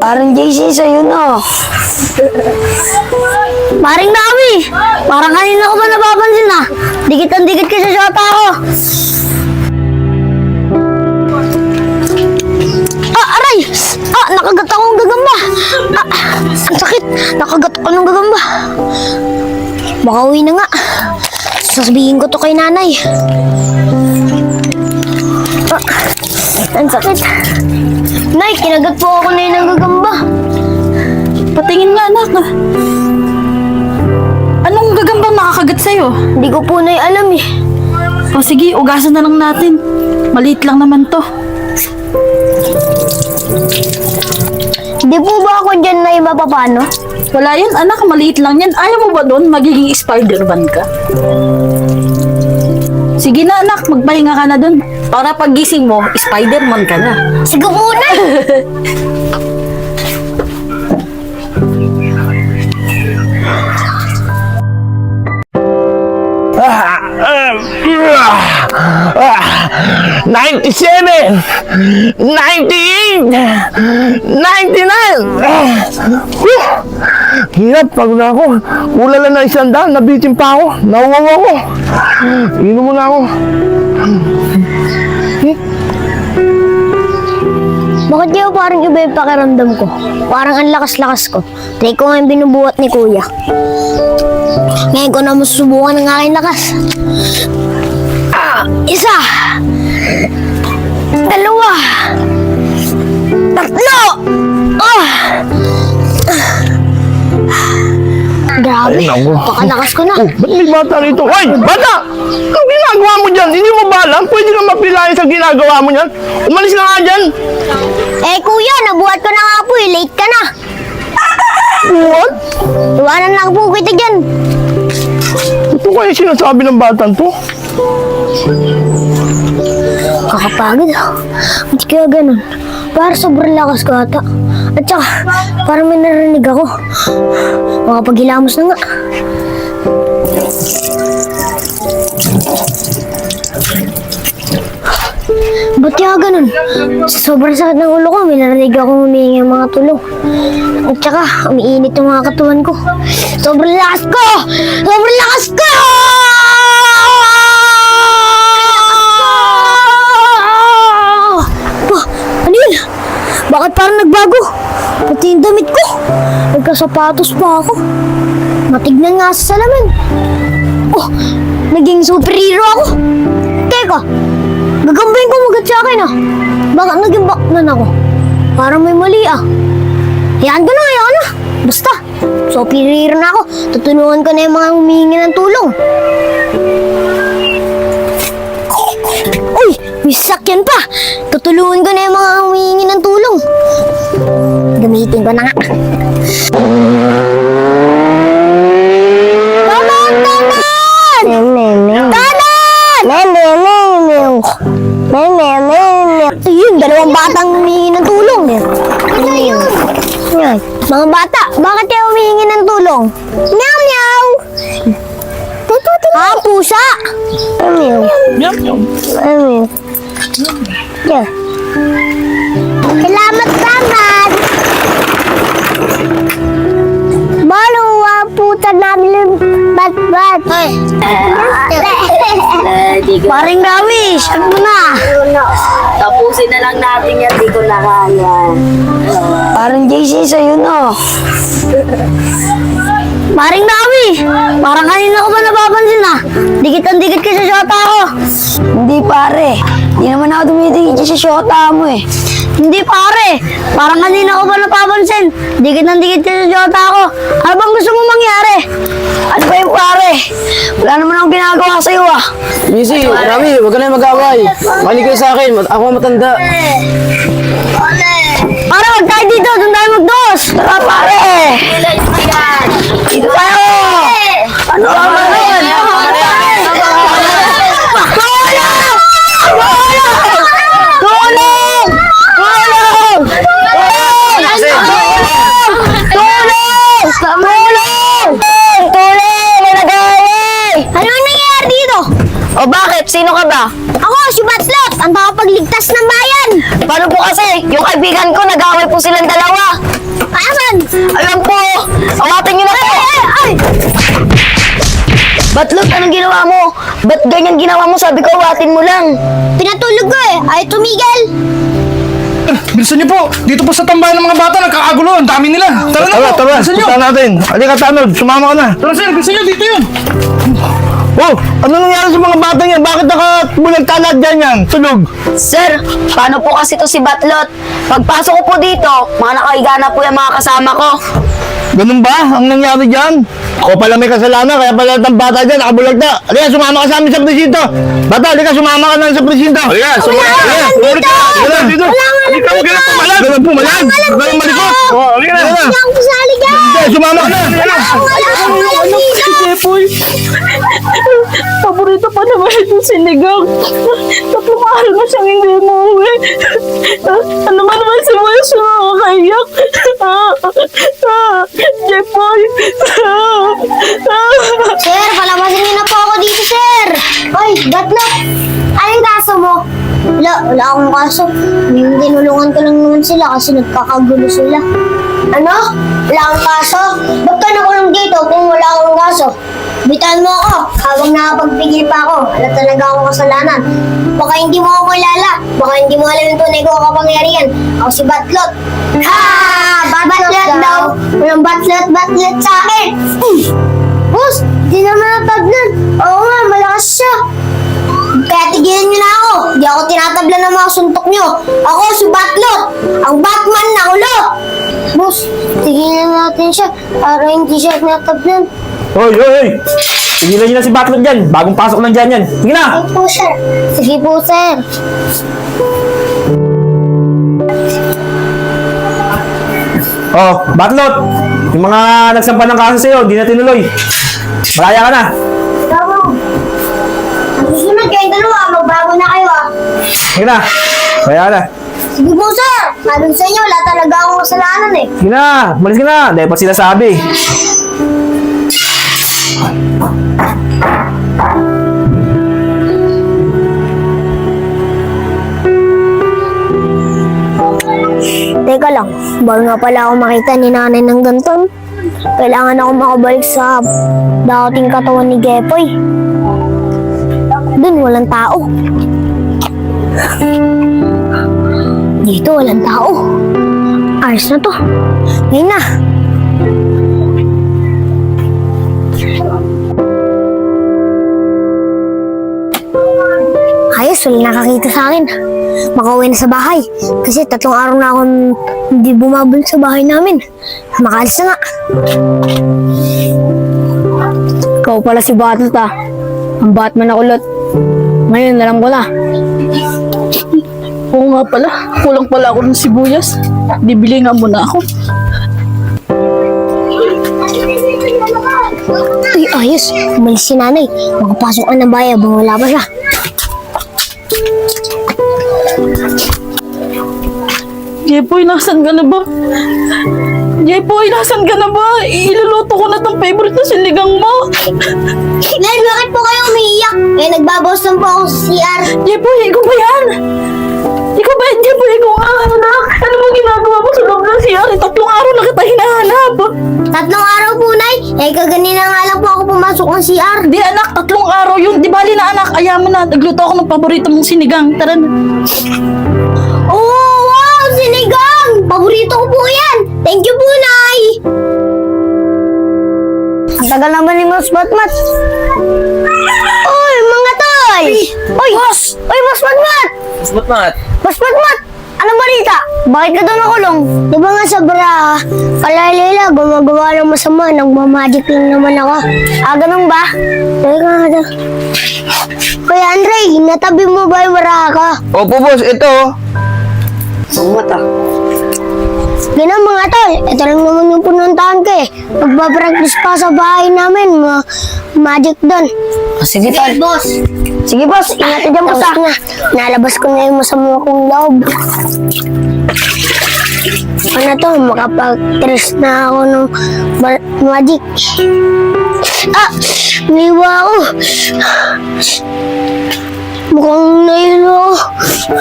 Parang JC sa'yo na. Paring Nawi, parang kanina ko ba napapansin na? Dikit ang dikit ka sa shota ko. Aray! Nakagat akong gagamba. Ang sakit. Nakagat ako ng gagamba. Baka uwi na nga. Sasabihin ko to kay nanay. Ang sakit. Nay, kinagat po ako na yun ng gagamba. Patingin nga, anak. Anong gagambang nakakagat sa'yo? Hindi ko po na alam eh. O sige, ugasan na lang natin. Maliit lang naman to. Di po ba ako dyan na iba paano? Wala yan, anak. Maliit lang yan. Ayaw mo ba doon? Magiging Spider-Man ka. Sige na, anak. Magpahinga ka na doon. Para paggising mo, Spider-Man ka na. Sige po na! Ah, 97, 98, 99. Hirap, pagod na ako. Kulang lang na 100, nabitin pa ako. Nauwaw ako. Inom muna ako. Bakit kayo parang iba yung pakiramdam ko? Parang ang lakas-lakas ko. Try ko nga yung binubuhat ni Kuya. Ngayon ko na masusubukan ng aking lakas. Isa! Dalawa! Tatlo! Grabe, Ay, naku. pakalakas ko na. Ba't may bata rito? Hoy, bata! Ang ginagawa mo dyan? Hindi mo ba alam? Pwede ka mapilayan sa ginagawa mo dyan? Umalis ka nga dyan! Kuya, nabuhat ko na nga po eh. Late ka na. What? Iwanan lang po kita dyan. Ito kaya sinasabi ng batang to? Kakapagod ah. Ba't kaya ganun? Para sobrang lakas ko ata. At saka, parang may narinig ako. Makapaghilamos na nga. Ba't kaya ganun? Sa sobrang sakit ng ulo ko, may narinig ako humingi ng mga tulong. At saka, umiinit yung mga katawan ko. Sobrang lakas ko! Sobrang lakas ko! Ano yun? Bakit parang nagbago? Pati yung damit ko. Nagkasapatos pa ako. Matignan nga sa salamin. Oh, naging superhero ako. Teka, gagambayin ko magat sa akin ah. Bakit naging Batman ako? Parang may mali ah. Hayaan ko na, hayaan na. Basta, superhero na ako. Tutulungan ko na yung mga humihingi ng tulong. Uy, may sasakyan pa. Tutulungan ko na yung mga humihingi ng tulong. Gamitin ko na nga. Tanan! Tanan! Tanan! Ayun, dalawang batang humihingi ng tulong. Yan. Mga bata, bakit kayo humihingi ng tulong? Meow meow! Pusa! Meow. Meow. Yeah. Salamat banget! Baluwa puta namin bat-bat. Paring Rawish, ano na? Tapusin na lang natin yan, di ko na kaya. Parang JC sa'yo na. Paring Nawi, parang kanina ko ba napapansin na? Dikit ang dikit ka sa shota ko. Hindi pare, hindi naman ako dumidikit sa shota mo eh. Hindi pare, parang kanina ko ba napapansin? Dikit ang dikit ka sa shota ko. Ano bang gusto mo mangyari? Ano ba yung pare? Wala naman akong ginagawa sa'yo ah. Easy, Rami, huwag ka na mag-away. Makinig kayo sa akin, ako ang matanda. Pare, wag tayo dito, doon tayo magdos. Tara pare. Dito tayo. Ano ba yun? O bakit? Sino ka ba? Ako, si Batslot! ang takapagligtas ng bayan. Paano po kasi? Yung kaibigan ko, nag-away po silang dalawa. Paano? Alam po! Awatin niyo na po! Ay! Batlot, anong ginawa mo? Ba't ganyan ginawa mo? Sabi ko, awatin mo lang. Pinatulog ko eh. Ay, tumigil. Bilisan niyo po! Dito po sa tambayan ng mga bata, nagkakagulo. Ang dami nila. Tara na Tara, po! tara. Bilisan niyo! Punta natin. Halika, Tanod. Sumama ka na. Tara sir, bilisan niyo! Dito yun! Oh, ano nangyari sa mga bata niya? Bakit nakabulagtala dyan yan? Tulog. Sir, paano po kasi to si Batlot? Pagpasok ko po dito, mga nakahiga na po yung mga kasama ko. Ganun ba ang nangyari dyan? Ako pala may kasalanan, kaya pala ng bata dyan, nakabulagta. Halika, sumama ka sa amin sa presinto. Bata, halika, sumama ka na sa presinto. Halika, sumama ka na. dito. Halika, dito. Halika, huwag ka na pumalag. Huwag ka na pumalag. Huwag ka na malikot. Oh, halika na. Wala akong kasali dyan. Halika, sumama ka na. Wala akong dito. Jepoy, paborito pa naman itong sinigang. 3 araw na siyang hindi umuwi. Ano ba naman si Moya siya nakakaiyak? Jepoy! Sir, palabasin niyo na po ako dito, sir. Hoy, Batlot. Anong kaso mo? Wala akong kaso. Tinulungan ko lang naman sila kasi nagkakagulo sila. Ano? Wala akong kaso? Ba't ka nakulong dito kung wala akong kaso? Bitawan mo ako habang nakapagpigil pa ako. Wala talaga akong kasalanan. Baka hindi mo ako kilala. Baka hindi mo alam yung tunay kong kapangyarihan. Ako si Batlot. Ha! Batlot daw. Walang batlot sa akin. Boss, di naman natablan. Oo nga, malakas siya. Kaya tigilan niyo na ako. Di ako tinatablan ng mga suntok niyo. Ako si Batlot. Ang Batman na ulo. Boss, tigilan natin siya para hindi siya tinatablan. Hoy, hoy, hoy! Tigilan niyo na si Batlot dyan. Bagong pasok lang dyan yan. Sige na! Sige po, sir. Sige po, sir. Oh, Batlot! Yung mga nagsampa ng kaso sa'yo, di na tinuloy. Malaya ka na. Ikaw. Ang susunod kayong dalawa, magbago na kayo ah. Sige na. Malaya ka na. Sige po, sir. Sabi ko sa inyo, wala talaga akong kasalanan eh. Sige na. Malis ka na. Dahil pa sila sabi. Teka lang, bago nga pala ako makita ni nanay ng ganton. Kailangan ako makabalik sa dating katawan ni Jepoy. Doon, walang tao. Dito, walang tao. Ayos na to. Ngayon na. Ayos, wala nakakita sa akin. Makauwi na sa bahay. Kasi 3 araw na akong hindi bumabalik sa bahay namin. Makaalis na nga. Ikaw pala si Batlot ah. Ang Batman na kulot. Ngayon, alam ko na. Oo nga pala, kulang pala ako ng sibuyas. Bibili nga muna ako. Uy, ayos. Umalis si nanay. Makapasok ka ng bahay habang wala pa siya. Jepoy, nasan ka na ba? Jepoy, nasan ka na ba? Iluluto ko na tong favorite na sinigang mo. Nay, bakit po kayo umiiyak? Eh, nagbabawas lang po ako sa CR. Jepoy, ikaw ba yan? Ikaw ba yan, Jepoy? Ikaw nga, anak. Ano mo ginagawa mo sa loob ng CR? 3 araw na kita hinahanap. 3 araw po, Nay. Eh, kaganina nga lang po ako pumasok ng CR. Di anak, 3 araw yun. Di bali na anak, ayaw mo na. Nagluto ako ng paborito mong sinigang. Tara na. Oh, wow! Sinigang! Paborito ko po yan! Thank you po, Nay! Ang tagal naman ni Mas Batmat. Uy, mga tol! Uy, boss! Uy, Boss Batmat! Mas Batmat! Boss Batmat! Anong balita? Bakit ka doon nakulong? Di ba nga sobra kalalila, gumagawa ng masama, nagmamagic lang naman ako. Ah, ganun ba? Teka nga doon. Kuya Andre, natabi mo ba yung maraka? Opo, boss. Ito. Ganun mga tol, ito lang naman yung pununtahan ko eh. Magpapractice pa sa bahay namin, magic doon. Sige, tol. Boss. Sige boss, ingat dyan boss na. Nalabas ko na yung masama kong loob. Ano to, makapag-trace na ako ng magic. Ah! Niwa ako. Mukhang nahilo ako. Lo,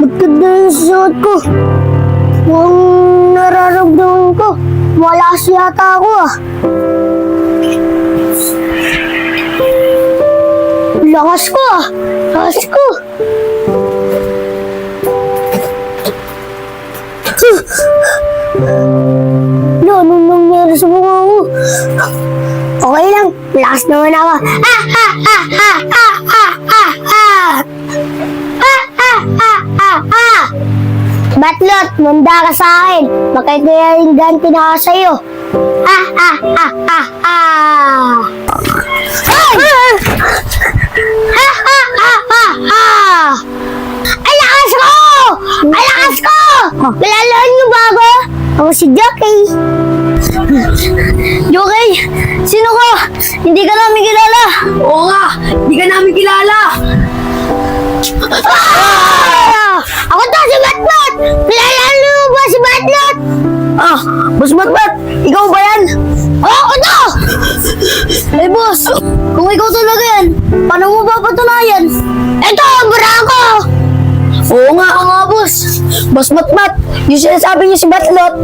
magkanda yung suot ko. Mukhang nararamdaman ko. Malakas yata ako ah. Lakas ko ah. Lakas ko. Lo, anong nangyari sa mukha ko? Okay lang. Lakas naman ako. Ah! Ah! Ah! Ah! Ah! Ah! Ah! Ah! Ah! Ah! Ah! Ah! Ah! Batlot, manda ka sa akin. Bakit kaya yung ganti na ako sa'yo? Ah! Ah! Ah! Ah! Ah! Ay! Ah! Ah! Ah! Ah! Ah! Ay, lakas ko! Ay, lakas ko! Kailangan niyo ba ako? Ako si Jockey. Jockey, sino ka? Hindi ka namin kilala. Oo nga, hindi ka namin kilala. Ah! Ako to si Batlot! Kilala niyo ba si Batlot? Ah, Boss Batbat, ikaw ba yan? Ako to! Eh boss, kung ikaw talaga yan, paano mo papatunayan? Eto, barako! Oo nga, boss. Boss Batbat, yung sinasabi niyo si Batlot,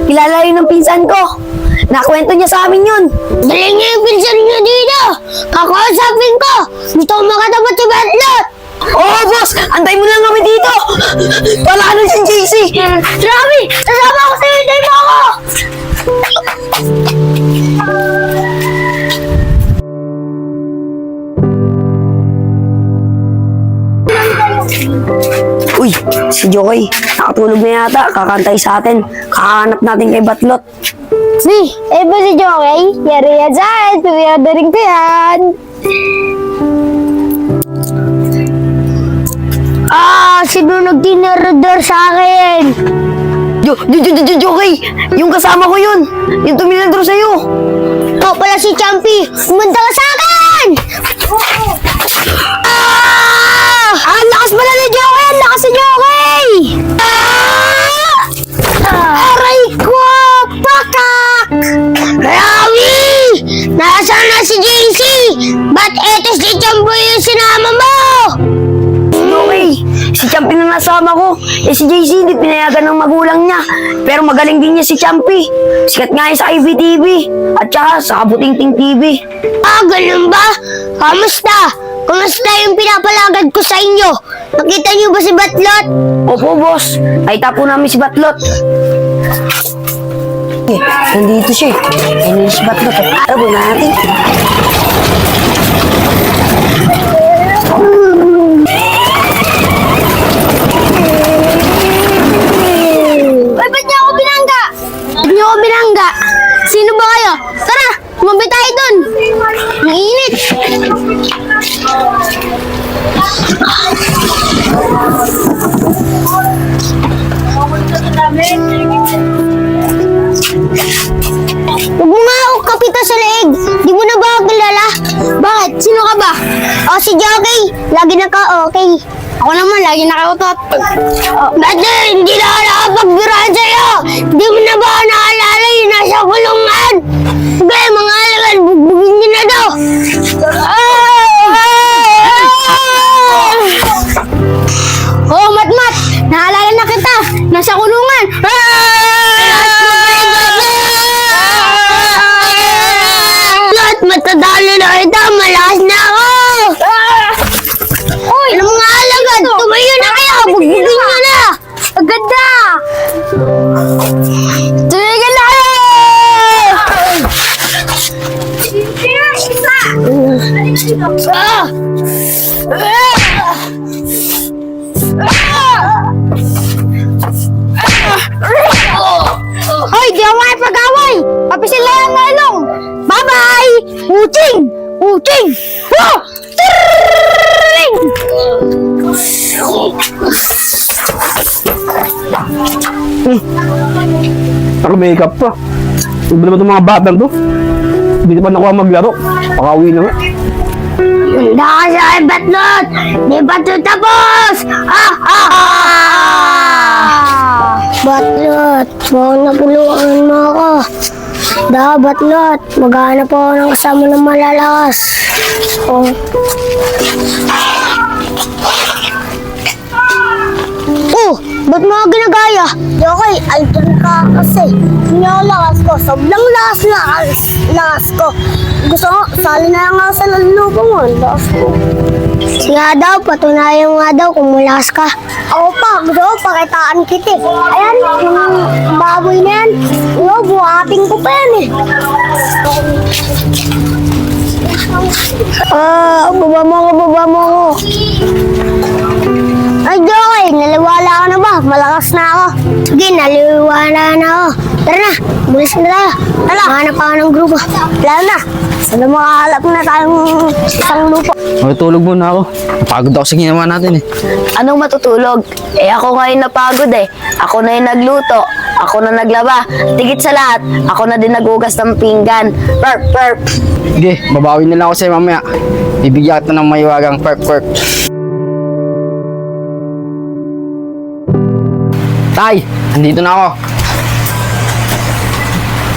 kilala yun ng pinsan ko. Nakwento niya sa amin yun. Dali niyo yung pinsan niyo dito. Kakausapin ko. Gusto ko makatapat si Batlot. Oo, boss. Antay mo lang kami dito. Wala na si JC. Rami, sasama ako sa'yo. Antay mo ako. Uy, si Jokoy, nakatulog na yata, kakantay sa atin. Kakahanap natin kay Batlot. Ba si Jockey? Yari yan sa akin. Tuyadaring ko yan. Ah, sino nagtinirador sa akin? Jokoy, yung kasama ko yun. Yung tuminador sa'yo. Ikaw pala si Champy. Umanda ka sa akin! Ah! Ang lakas pala ni Jockey! Ang lakas si Jockey! Ah! Aray ko! Pakak! Rawi! Nasaan na si JC? Ba't eto si Chamboy yung sinama mo? Jokoy, si Champi na nasama ko. Eh si JC hindi pinayagan ng magulang niya. Pero magaling din niya si Champi. Sikat nga yun sa IVTV. At saka sa Kabutingting TV. Ah, ganun ba? Kamusta? Kamusta yung pinapalagad ko sa inyo? Nakita niyo ba si Batlot? Opo, boss. Nakita po namin si Batlot. Eh, nandito siya eh. Ayun si Batlot. Tara na natin. Ay, ba't niyo ako binangga? Ba't niyo ako binangga? Sino ba kayo? Tara, kumabay tayo dun. Ang init. Huwag mo nga ako kapita sa leeg. Di mo na ba ako kilala? Bakit? Sino ka ba? O, si Jockey. Lagi na ka okay. Ako naman, lagi nakautot. Ba't hindi na ako nakapagbiruan sa'yo? Di mo na ba ako naalala yung nasa kulungan? Ba, mga alaman, bugbugin niyo na daw. Oh, Matmat, naalala na kita. Nasa kulungan. Matadalo na kita, malakas na ako. Uy, ano mga alagad? Tumayo na kayo, bugbugin nyo na. Agad na. Tumigil na kayo. Hoy, di ako makipag-away! Papisil na yan na ilong! Bye-bye! Uting! Uting! Oh! Tring! Naka-makeup pa. Iba naman itong mga batang to. Hindi pa nakuha maglaro. Pakauwi na nga. Handa ka sa akin, Batlot! Di ba ito tapos? Batlot, huwag na puluan mo ako. Batlot, maghanap ako ng kasama ng malalakas. Ba't mo ako ginagaya? Okay, idol ka kasi. Hindi ako lakas ko. Sobrang lakas ko. Gusto ko, sali na lang ako sa lulupo mo. Lakas ko. Nga daw, patunayan nga daw kung malakas ka. Ako pa, gusto ko pakitaan kita. Ayan, yung baboy na yan. Buhating ko pa yan eh. Baba mo ako. Ay, Joey, naliwala ka na ba? Malakas na ako. Sige, naliwala na ako. Tara na, bulis na tayo. Tara, hanap ako ng grupo. Lalo na, sana makahalap na tayong isang lupo. Matutulog muna ako. Napagod ako sa ginawa natin eh. Anong matutulog? Ako ngayon napagod eh. Ako na yung nagluto. Ako na naglaba. Tigit sa lahat, ako na din nagugas ng pinggan. Perp. Sige, babawi na lang ako sa'yo mamaya. Bibigyan kita ng mahiwagang perp. Tay, andito na ako.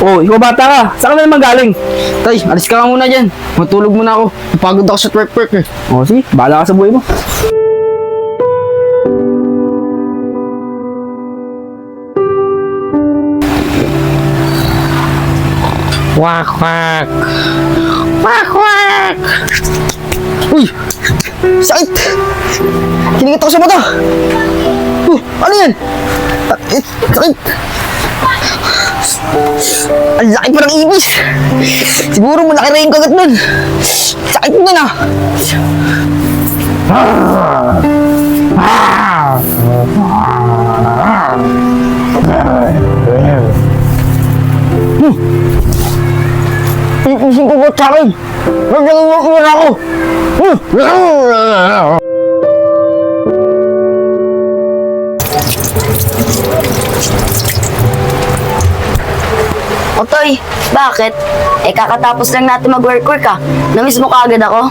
Oh, ikaw bata ka. Saan ka na naman galing? Tay, alis ka nga muna dyan. Matulog muna ako. Napagod ako sa twerk eh. Oh, sige. Bahala ka sa buhay mo. Wak. Uy! Sakit! Kinigit ako sa mata! Ano yan? Sakit! Ang laki pa ng ibis! Siguro malaki rin yung kagat nun! Sakit nun ah! Iisip ko ba sa akin? Naglalawak ako! Otoy, bakit? Kakatapos lang natin mag-work ah. Namiss mo kaagad ako?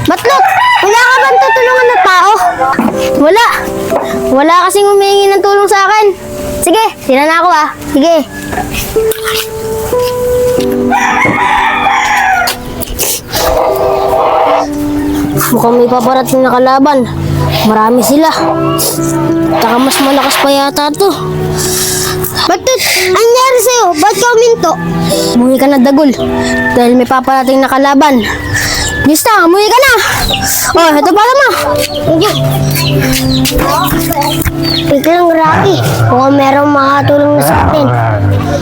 Batlot, wala ka bang tutulungan ng tao? Wala kasing humihingi ng tulong sa akin. Sige, sila na ako ah. Sige. Mukhang may paparating na kalaban. Marami sila. Tsaka mas malakas pa yata to. Batlot, anong nangyari sa'yo? Ba't ka uminto? Umuwi ka na, Dagol. Dahil may paparating na kalaban. Lista, umuwi ka na! Oh, ito pala mo! Wait lang, Rocky. Mukhang merong makatulong na sa atin.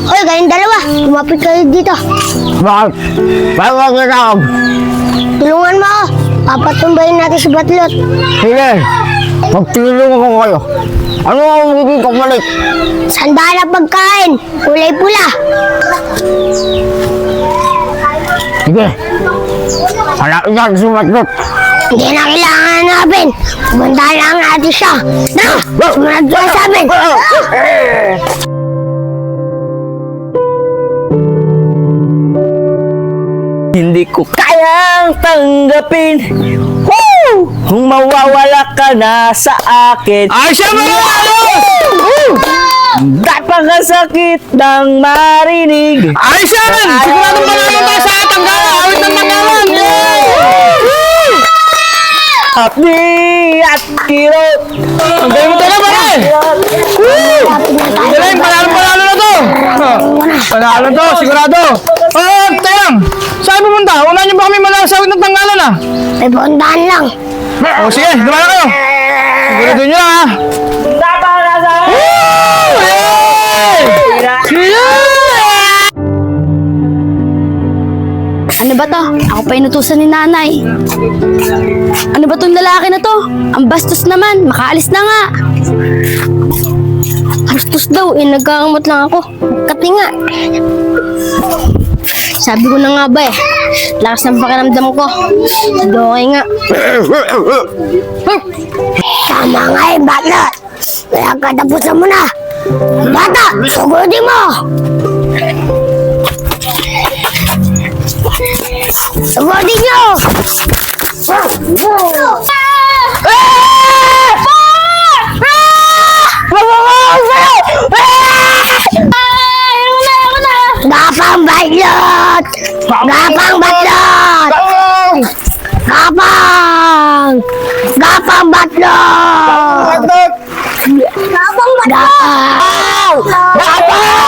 Hoy, kayong dalawa, lumapit kayo dito. Bakit? Bakit nagkakab? Tulungan mo ako. Papatumbayin natin si Batlot. Sige, magtulungan ko kayo. Ano ang magiging kapalit? Sanda na pagkain, kulay pula. Sige, hanapin natin si Batlot. Hindi na kailangan hanapin. Pumunta lang natin siya. Na! Sumunod ka sa amin! Hindi ko kayang tanggapin kung mawawala ka na sa akin. Ay, siya mga Napakasakit ng marinig. Ay, siya rin! Sigurado manalo tayo sa Tanggala! Awit ng Tanggalan! Hapdi at kirot. Ang galing mo talaga, pare! Galing, panalo na to! Panalo to, sigurado! Oh, tayang! Saan pumunta? Una niyo ba kami malasawit ng Tanggalan ah? May puntahan lang. O sige, dumala kayo! Sigurado nyo lang ah! Ano ba to? Ako pa inutusan ni nanay. Ano ba tong lalaki na to? Ang bastos naman, makaalis na nga. Bastos daw, nagkakamot lang ako. Kati nga. Sabi ko na nga ba lakas ng pakiramdam ko. Okay nga. Tama Tama nga eh, Batlot. Kaya katapusan mo na. Bata, sugutin mo! Sugutin nyo! Gapang Batlot! Gapang Batlot! Gapang! Gapang Batlot! Gapang Batlot! Gapang!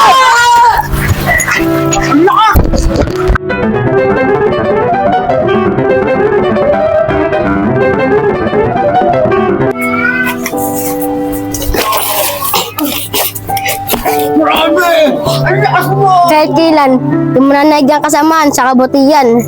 Kahit kailan, di mo na naig ang kasamaan sa kabutihan.